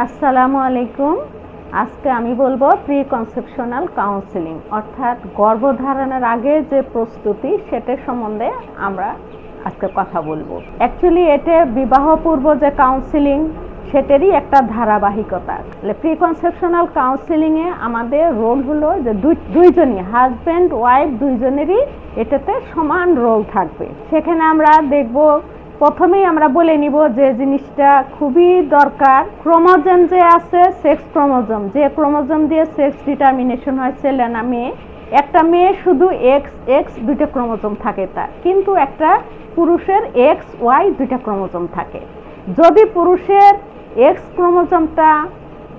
আসসালামু আলাইকুম। আজকে আমি বলবো প্রি কনসেপশনাল কাউন্সেলিং অর্থাৎ গর্ভধারণের আগে যে প্রস্তুতি সেটা সম্বন্ধে আমরা আজকে কথা বলবো। অ্যাকচুয়ালি এটা বিবাহ পূর্ব যে কাউন্সেলিং সেটারই একটা ধারাবাহিকতা। প্রি কনসেপশনাল কাউন্সেলিংয়ে আমাদের রোল হলো যে দুইজনই হাজব্যান্ড ওয়াইফ দুইজনেরই এটাতে সমান রোল থাকবে। সেখানে আমরা দেখব প্রথমেই আমরা বলে নিব যে জিনিসটা খুবই দরকার, ক্রোমোজোম যে আছে সেক্স ক্রোমোজোম, যে ক্রোমোজোম দিয়ে সেক্স ডিটারমিনেশন হয় ছেলে না মেয়ে। একটা মেয়ে শুধু এক্স এক্স দুইটা ক্রোমোজোম থাকে তার, কিন্তু একটা পুরুষের এক্স ওয়াই দুইটা ক্রোমোজোম থাকে। যদি পুরুষের এক্স ক্রোমোজোমটা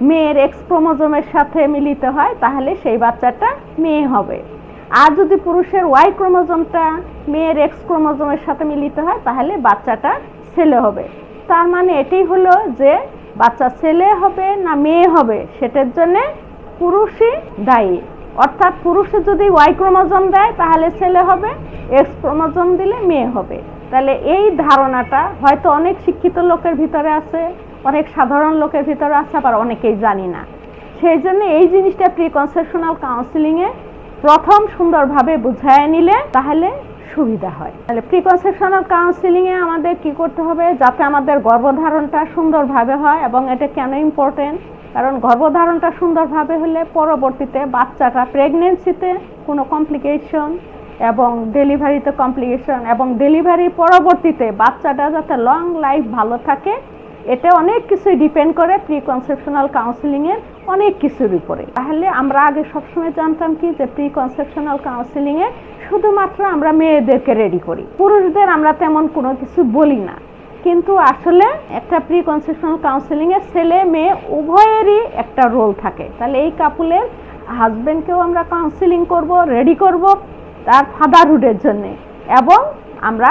মেয়ের এক্স ক্রোমোজোমের সাথে মিলিত হয় তাহলে সেই বাচ্চাটা মেয়ে হবে, আর যদি পুরুষের ওয়াই ক্রোমোজোমটা মেয়ের এক্স ক্রোমোজোমের সাথে মিলিত হয় তাহলে বাচ্চাটা ছেলে হবে। তার মানে এটাই হলো যে বাচ্চা ছেলে হবে না মেয়ে হবে সেটার জন্য পুরুষই দায়ী। অর্থাৎ পুরুষে যদি ওয়াই ক্রোমোজোম দেয় তাহলে ছেলে হবে, এক্স ক্রোমোজোম দিলে মেয়ে হবে। তাহলে এই ধারণাটা হয়তো অনেক শিক্ষিত লোকের ভিতরে আছে, অনেক সাধারণ লোকের ভিতরে আছে, আবার অনেকেই জানি না। সেই জন্য এই জিনিসটা প্রি কনসেপশনাল কাউন্সেলিংয়ে প্রথম সুন্দরভাবে বুঝায় নিলে তাহলে সুবিধা হয়। তাহলে প্রি কনসেপশনাল কাউন্সেলিংয়ে আমাদের কি করতে হবে যাতে আমাদের গর্ভধারণটা সুন্দরভাবে হয়, এবং এটা কেন ইম্পর্টেন্ট, কারণ গর্ভধারণটা সুন্দরভাবে হলে পরবর্তীতে বাচ্চাটা প্রেগনেন্সিতে কোনো কমপ্লিকেশন এবং ডেলিভারিতে কমপ্লিকেশন এবং ডেলিভারির পরবর্তীতে বাচ্চাটা যাতে লং লাইফ ভালো থাকে, এটা অনেক কিছুই ডিপেন্ড করে প্রি কনসেপশনাল কাউন্সেলিংয়ের অনেক কিছুর উপরে। তাহলে আমরা আগে সবসময় জানতাম কি যে প্রি কনসেপশনাল কাউন্সেলিংয়ে শুধুমাত্র আমরা মেয়েদেরকে রেডি করি, পুরুষদের আমরা তেমন কোনো কিছু বলি না। কিন্তু আসলে একটা প্রি কনসেপশনাল কাউন্সেলিংয়ে ছেলে মেয়ে উভয়েরই একটা রোল থাকে। তাহলে এই কাপুলের হাজব্যান্ডকেও আমরা কাউন্সেলিং করব, রেডি করব তার ফাদারহুডের জন্য, এবং আমরা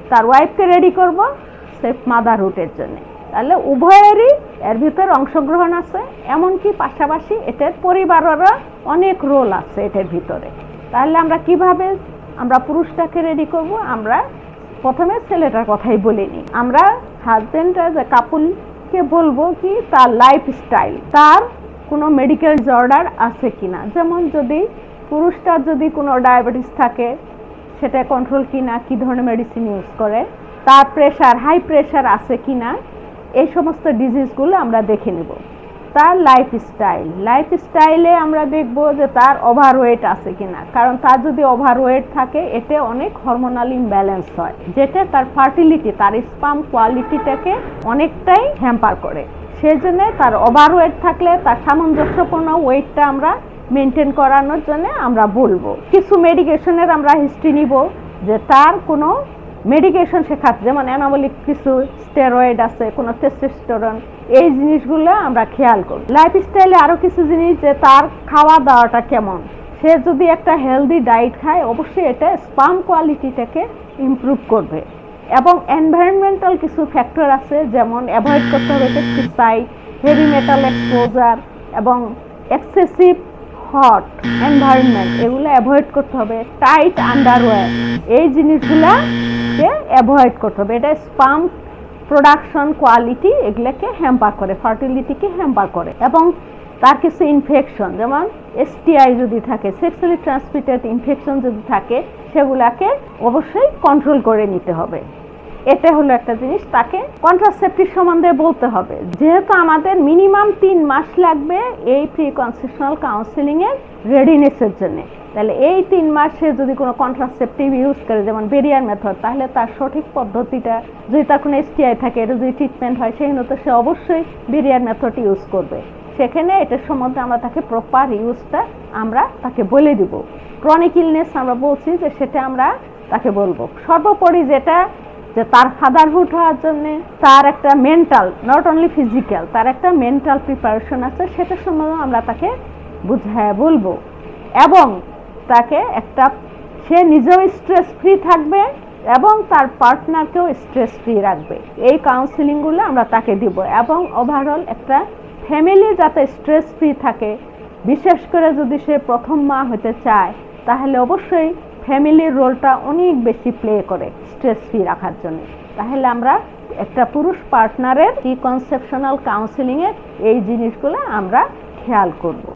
তার ওয়াইফকে রেডি করব সেফ মাদারহুডের জন্য। তাহলে উভয়েরই এর ভিতরে অংশগ্রহণ আছে, এমনকি পাশাপাশি এটার পরিবারেরও অনেক রোল আছে এটার ভিতরে। তাহলে আমরা কিভাবে আমরা পুরুষটাকে রেডি করব, আমরা প্রথমে ছেলেটার কথাই বলে নিই। আমরা হাজব্যান্ডরা যে কাপুলকে বলবো কি তার লাইফস্টাইল, তার কোনো মেডিকেল ডিসঅর্ডার আছে কিনা, যেমন যদি পুরুষটার যদি কোনো ডায়াবেটিস থাকে সেটা কন্ট্রোল কিনা, কি ধরনের মেডিসিন ইউজ করে, তার প্রেশার হাই প্রেশার আছে কিনা, এই সমস্ত ডিজিজগুলো আমরা দেখে নেব। তার লাইফস্টাইলে আমরা দেখব যে তার ওভারওয়েট আছে কিনা, কারণ তার যদি ওভারওয়েট থাকে এতে অনেক হরমোনাল ইমব্যালেন্স হয়, যেটা তার ফার্টিলিটি, তার স্পার্ম কোয়ালিটিটাকে অনেকটাই হ্যাম্পার করে। সেই জন্য তার ওভারওয়েট থাকলে তার সামঞ্জস্যপূর্ণ ওয়েটটা আমরা মেনটেন করানোর জন্য আমরা বলবো। কিছু মেডিকেশনের আমরা হিস্ট্রি নিব যে তার কোনো মেডিকেশন শেখাচ্ছে, যেমন অ্যানাবলিক কিছু স্টেরয়েড আছে, কোনো টেস্টোস্টেরন, এই জিনিসগুলো আমরা খেয়াল করি। লাইফস্টাইলে আরও কিছু জিনিস যে তার খাওয়া দাওয়াটা কেমন, সে যদি একটা হেলদি ডায়েট খায় অবশ্যই এটা স্পার্ম কোয়ালিটিটাকে ইমপ্রুভ করবে। এবং এনভায়রনমেন্টাল কিছু ফ্যাক্টর আছে, যেমন অ্যাভয়েড করতে হবে পেস্টিসাইড, হেভি মেটাল এক্সপোজার এবং এক্সেসিভ হট এনভায়রনমেন্ট, এগুলো অ্যাভয়েড করতে হবে। টাইট আন্ডারওয়্যার, এই জিনিসগুলোকে অ্যাভয়েড করতে হবে। এটা স্পার্ম প্রোডাকশন কোয়ালিটি এগুলোকে হ্যাম্পার করে, ফার্টিলিটিকে হ্যাম্পার করে। এবং তার কিছু ইনফেকশন, যেমন এসটিআই যদি থাকে, সেক্সুয়ালি ট্রান্সমিটেড ইনফেকশন যদি থাকে, সেগুলাকে অবশ্যই কন্ট্রোল করে নিতে হবে। এটা হলো একটা জিনিস। তাকে কন্ট্রাসেপটিভ সম্বন্ধে বলতে হবে, যেহেতু আমাদের মিনিমাম 3 মাস লাগবে এই প্রি কনসেপশনাল কাউন্সেলিংয়ের রেডিনেসের জন্য। তাহলে এই 3 মাসে যদি কোনো কন্ট্রাসেপটিভ ইউজ করে, যেমন বেরিয়ার মেথড, তাহলে তার সঠিক পদ্ধতিটা, যদি তার কোনো এসটিআই থাকে, এটা যদি ট্রিটমেন্ট হয় সেখানে তো সে অবশ্যই বেরিয়ার মেথড ইউজ করবে। সেখানে এটার সম্বন্ধে আমরা তাকে প্রপার ইউজটা আমরা তাকে বলে দিব। ক্রনিক ইলনেস আমরা বলছি যে সেটা আমরা তাকে বলবো। সর্বোপরি যেটা যে তার ফাদারহুড হওয়ার জন্যে তার একটা মেন্টাল, নট অনলি ফিজিক্যাল, তার একটা মেন্টাল প্রিপারেশন আছে, সেটা সম্বন্ধে আমরা তাকে বুঝায় বলবো। এবং তাকে একটা সে নিজেও স্ট্রেস ফ্রি থাকবে এবং তার পার্টনারকেও স্ট্রেস ফ্রি রাখবে। এই কাউন্সেলিংগুলো আমরা তাকে দিব। এবং ওভারঅল একটা ফ্যামিলি যাতে স্ট্রেস ফ্রি থাকে, বিশেষ করে যদি সে প্রথম মা হতে চায় তাহলে অবশ্যই ফ্যামিলির রোলটা অনেক বেশি প্লে করে স্ট্রেস ফ্রি রাখার জন্য। তাহলে আমরা একটা পুরুষ পার্টনারের প্রি কনসেপশনাল কাউন্সেলিংয়ে এই জিনিসগুলো আমরা খেয়াল করব।